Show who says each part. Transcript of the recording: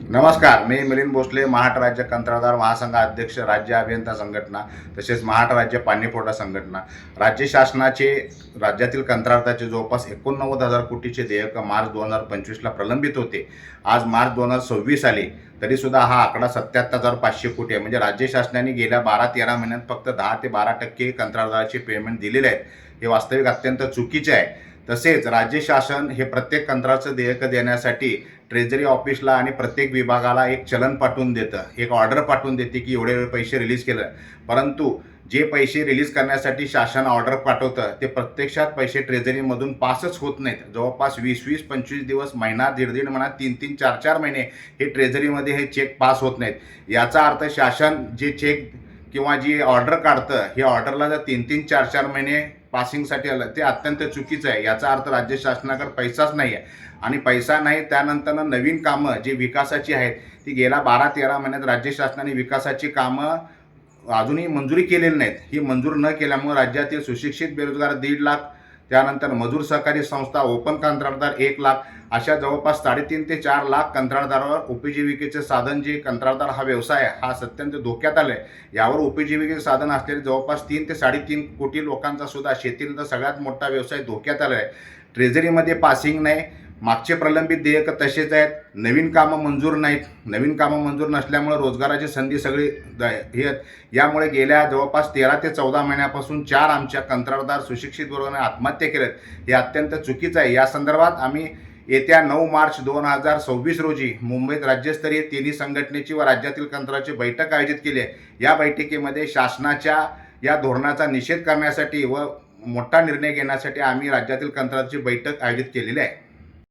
Speaker 1: नमस्कार, मी मिलिंद भोसले, महाराष्ट्र राज्य कंत्राटदार महासंघ अध्यक्ष, राज्य अभियंता संघटना, तसेच महाराष्ट्र राज्य पाणीपुरवठा संघटना. राज्य शासनाचे राज्यातील कंत्राटदाराचे जवळपास 89,000 कोटीचे देयक मार्च 2025ला प्रलंबित होते. आज मार्च 2026 आली तरीसुद्धा हा आकडा 77,500 कोटी आहे. म्हणजे राज्य शासनाने गेल्या 12-13 महिन्यात फक्त 10 ते 12% कंत्राटदाराचे पेमेंट दिलेले आहेत. हे वास्तविक अत्यंत चुकीचे आहे. तसेच राज्य शासन हे प्रत्येक कंत्राटचं देयक देण्यासाठी ट्रेझरी ऑफिसला आणि प्रत्येक विभागाला एक चलन पाठवून देतं, एक ऑर्डर पाठवून देते की एवढे पैसे रिलीज केलं. परंतु जे पैसे रिलीज करण्यासाठी शासन ऑर्डर पाठवतं ते प्रत्यक्षात पैसे ट्रेझरीमधून पासच होत नाहीत. जवळपास 20-20, 25 दिवस, महिना, दीड महिना, 3-3, 4-4 महिने हे ट्रेझरीमध्ये हे चेक पास होत नाहीत. याचा अर्थ शासन जे चेक किंवा जी ऑर्डर काढतं, हे ऑर्डरला जर 3-3, 4-4 महिने पासिंगसाठी आलं ते अत्यंत चुकीचं आहे. याचा अर्थ राज्य शासनाकडे पैसाच नाही आहे आणि पैसा नाही. त्यानंतर नवीन कामं जी विकासाची आहेत ती गेल्या 12-13 महिन्यात राज्य शासनाने विकासाची कामं अजूनही मंजुरी केलेली नाहीत. ही मंजूर न केल्यामुळे राज्यातील सुशिक्षित बेरोजगार 1.5 लाख, त्यानंतर मजूर सहकारी संस्था, ओपन कंत्राटदार 1 लाख, अशा जवळपास 3.5 ते 4 लाख कंत्राटदारावर उपजीविकेचे साधन, जे कंत्राटदार हा व्यवसाय हा अत्यंत धोक्यात आला आहे. यावर उपजीविकेचे साधन असलेले जवळपास 3 ते 3.5 कोटी लोकांचा सुद्धा शेतीचा सगळ्यात मोठा व्यवसाय धोक्यात आला आहे. ट्रेझरीमध्ये पासिंग नाही, मागचे प्रलंबित देयक तसेच आहेत, नवीन कामं मंजूर नाहीत. नवीन कामं मंजूर नसल्यामुळे रोजगाराची संधी सगळी हे आहेत. यामुळे गेल्या जवळपास 13 ते 14 महिन्यापासून 4 आमच्या कंत्राटदार सुशिक्षित वर्गाने आत्महत्या केल्यात. हे अत्यंत चुकीचं आहे. या संदर्भात आम्ही येत्या 9 मार्च 2026 रोजी मुंबईत राज्यस्तरीय तिन्ही संघटनेची व राज्यातील कंत्राटाची बैठक आयोजित केली आहे. या बैठकीमध्ये शासनाच्या या धोरणाचा निषेध करण्यासाठी व मोठा निर्णय घेण्यासाठी आम्ही राज्यातील कंत्राटाची बैठक आयोजित केलेली आहे.